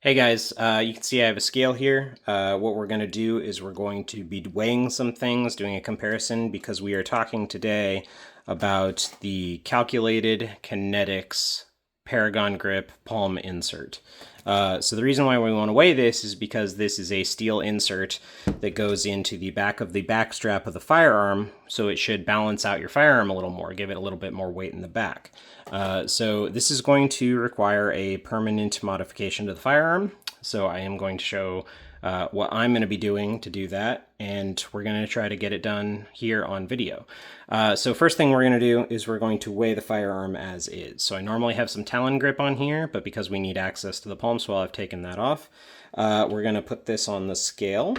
Hey guys, you can see I have a scale here. What we're going to do is we're going to be weighing some things, doing a comparison, because we are talking today about the calculated Kinetics Paragon Grip Palm Insert. So the reason why we want to weigh this is because this is a steel insert that goes into the back of the back strap of the firearm, so it should balance out your firearm a little more, give it a little bit more weight in the back. So this is going to require a permanent modification to the firearm. So I am going to show what I'm going to be doing to do that, and we're going to try to get it done here on video. So first thing we're going to do is we're going to weigh the firearm as is. So I normally have some Talon grip on here, but because we need access to the palm swell, I've taken that off. We're going to put this on the scale,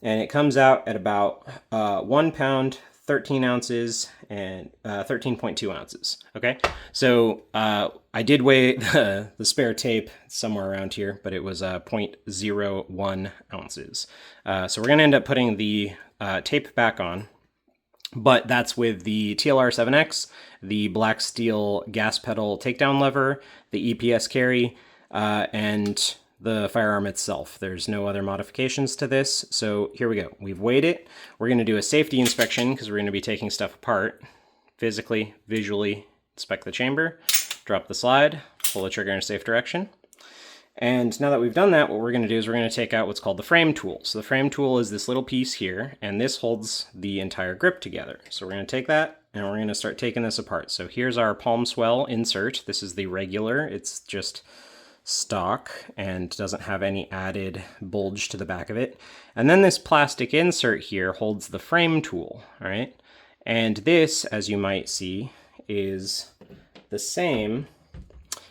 and it comes out at about 1 pound, 13 ounces, and 13.2 ounces. Okay, so I did weigh the spare tape somewhere around here, but it was 0.01 ounces. So we're going to end up putting the tape back on, but that's with the TLR-7X, the black steel gas pedal takedown lever, the EPS carry, and the firearm itself. There's no other modifications to this. So here we go. We've weighed it. We're going to do a safety inspection because we're going to be taking stuff apart. Physically, visually inspect the chamber, drop the slide, pull the trigger in a safe direction. And now that we've done that, what we're going to do is we're going to take out what's called the frame tool. So the frame tool is this little piece here, and this holds the entire grip together. So we're going to take that, and we're going to start taking this apart. So here's our palm swell insert. This is the regular. It's just stock and doesn't have any added bulge to the back of it. And then this plastic insert here holds the frame tool, all right? And this, as you might see, is the same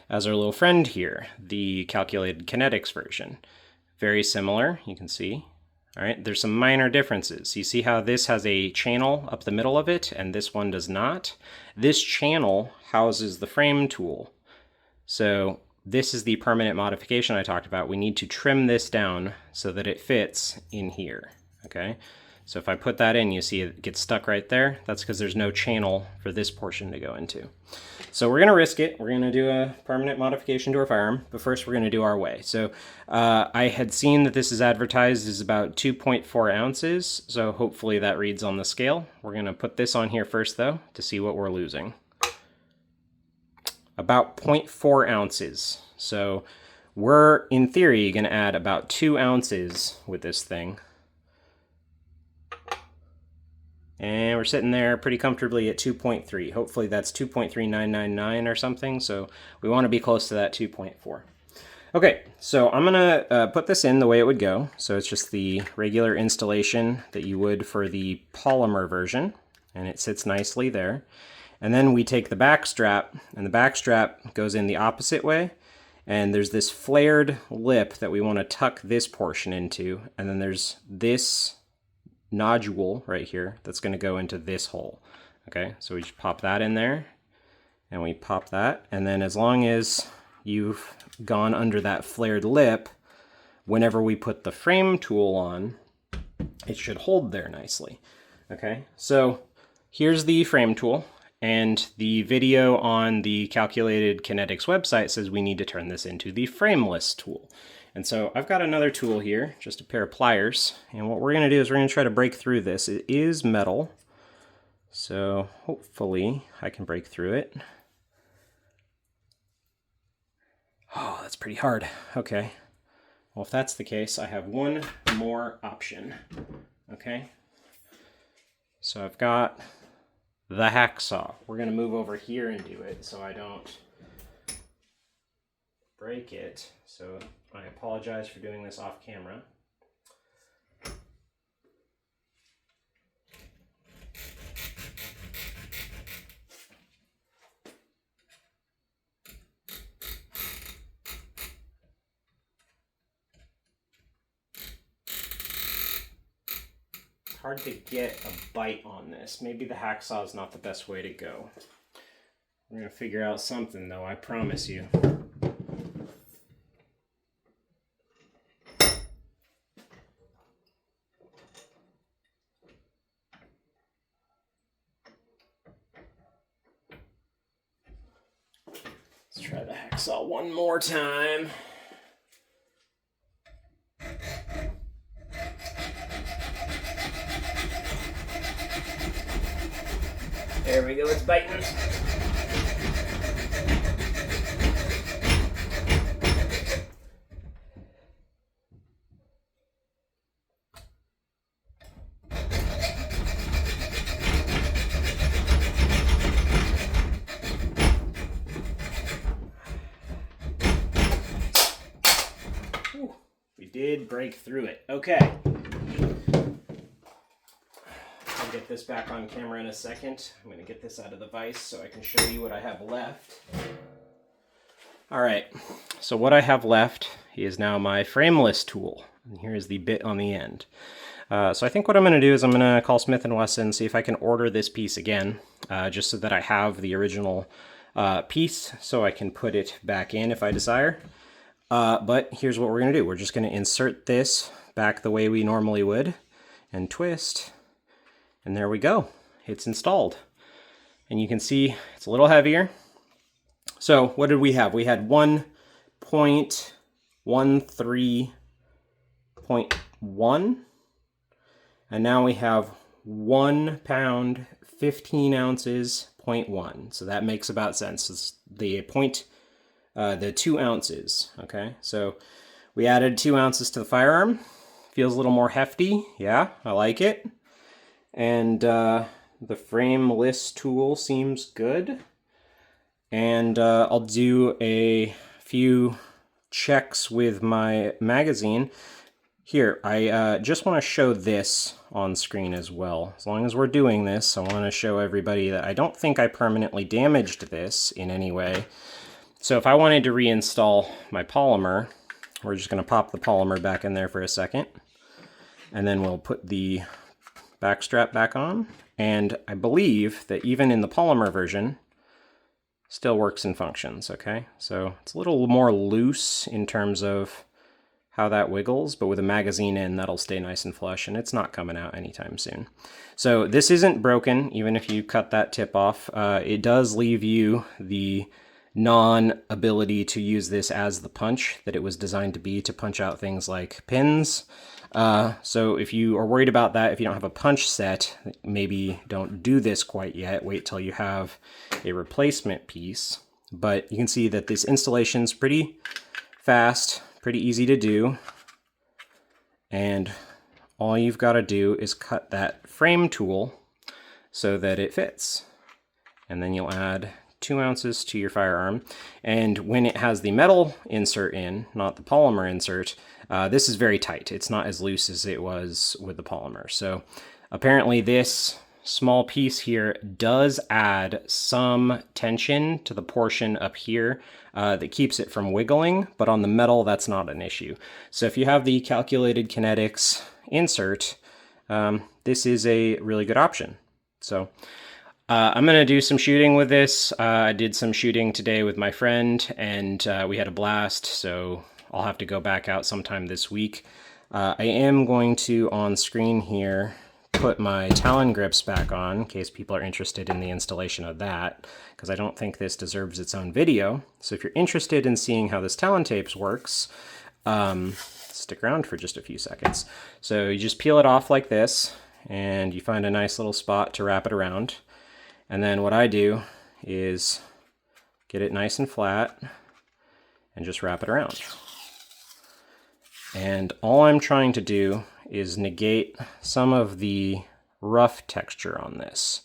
as our little friend here, the calculated Kinetics version. Very similar, you can see. All right, there's some minor differences. You see how this has a channel up the middle of it and this one does not? This channel houses the frame tool. So this is the permanent modification I talked about. We need to trim this down so that it fits in here, okay? So if I put that in, you see it gets stuck right there. That's because there's no channel for this portion to go into. So we're gonna risk it. We're gonna do a permanent modification to our firearm, but first we're gonna do our weigh. So I had seen that this is advertised as about 2.4 ounces, so hopefully that reads on the scale. We're gonna put this on here first though, to see what we're losing. About 0.4 ounces. So we're, in theory, going to add about 2 ounces with this thing. And we're sitting there pretty comfortably at 2.3. Hopefully that's 2.3999 or something, so we want to be close to that 2.4. Okay, so I'm going to put this in the way it would go. So it's just the regular installation that you would for the polymer version, and it sits nicely there. And then we take the back strap, and the back strap goes in the opposite way. And there's this flared lip that we want to tuck this portion into. And then there's this nodule right here that's going to go into this hole. Okay, so we just pop that in there, and we pop that. And then as long as you've gone under that flared lip, whenever we put the frame tool on, it should hold there nicely. Okay, so here's the frame tool. And the video on the calculated Kinetics website says we need to turn this into the frameless tool. And so I've got another tool here, just a pair of pliers. And what we're going to do is we're going to try to break through this. It is metal, so hopefully I can break through it. Oh, that's pretty hard. Okay. Well, if that's the case, I have one more option. Okay. So I've got the hacksaw. We're going to move over here and do it so I don't break it. So I apologize for doing this off camera. Hard to get a bite on this. Maybe the hacksaw is not the best way to go. We're going to figure out something though, I promise you. Let's try the hacksaw one more time. There we go, it's biting. Whew, we did break through it. Okay. I'll get this back on camera in a second. I'm going to get this out of the vise so I can show you what I have left. All right, so what I have left is now my frameless tool. And here's the bit on the end. So I think what I'm going to do is I'm going to call Smith Wesson, see if I can order this piece again, just so that I have the original piece so I can put it back in if I desire. But here's what we're going to do. We're just going to insert this back the way we normally would and twist. And there we go. It's installed. And you can see it's a little heavier. So what did we have? We had 1.13.1. And now we have 1 pound, 15 ounces, 0.1. So that makes about sense. It's the 2 ounces. Okay, so we added 2 ounces to the firearm. Feels a little more hefty. Yeah, I like it. And the frameless tool seems good. And I'll do a few checks with my magazine. Here, I just want to show this on screen as well. As long as we're doing this, I want to show everybody that I don't think I permanently damaged this in any way. So if I wanted to reinstall my polymer, we're just going to pop the polymer back in there for a second. And then we'll put the back strap back on. And I believe that even in the polymer version, still works and functions, okay? So it's a little more loose in terms of how that wiggles, but with a magazine in, that'll stay nice and flush, and it's not coming out anytime soon. So this isn't broken, even if you cut that tip off. It does leave you the non-ability to use this as the punch that it was designed to be, to punch out things like pins. So if you are worried about that, if you don't have a punch set, maybe don't do this quite yet. Wait till you have a replacement piece. But you can see that this installation is pretty fast, pretty easy to do. And all you've got to do is cut that frame tool so that it fits. And then you'll add 2 ounces to your firearm. And when it has the metal insert in, not the polymer insert, this is very tight. It's not as loose as it was with the polymer. So apparently this small piece here does add some tension to the portion up here that keeps it from wiggling, but on the metal, that's not an issue. So if you have the calculated kinetics insert, this is a really good option. So I'm going to do some shooting with this. I did some shooting today with my friend, and we had a blast, so I'll have to go back out sometime this week. I am going to, on screen here, put my Talon grips back on, in case people are interested in the installation of that, because I don't think this deserves its own video. So if you're interested in seeing how this Talon tapes works, stick around for just a few seconds. So you just peel it off like this, and you find a nice little spot to wrap it around. And then what I do is get it nice and flat and just wrap it around. And all I'm trying to do is negate some of the rough texture on this.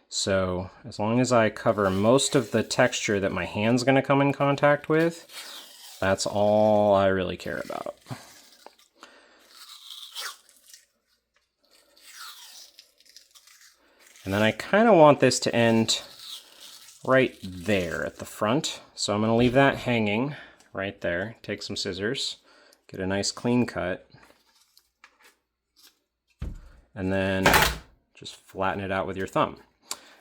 So as long as I cover most of the texture that my hand's going to come in contact with, that's all I really care about. And then I kind of want this to end right there at the front. So I'm going to leave that hanging right there. Take some scissors, get a nice clean cut, and then just flatten it out with your thumb.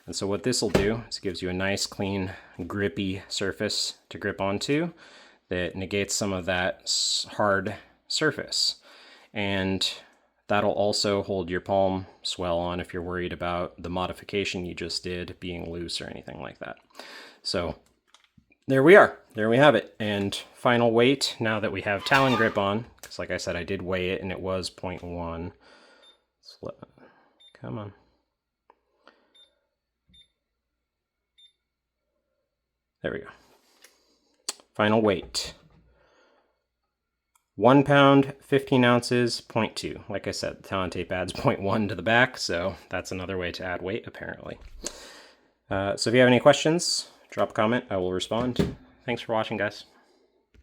And so what this will do is it gives you a nice, clean, grippy surface to grip onto that negates some of that hard surface. And that'll also hold your palm swell on if you're worried about the modification you just did being loose or anything like that. So there we are. There we have it. And final weight, now that we have Talon grip on, because like I said, I did weigh it and it was 0.1. Come on. There we go. Final weight. 1 pound, 15 ounces, 0.2. Like I said, the Talon tape adds 0.1 to the back, so that's another way to add weight, apparently. So if you have any questions, drop a comment. I will respond. Thanks for watching, guys.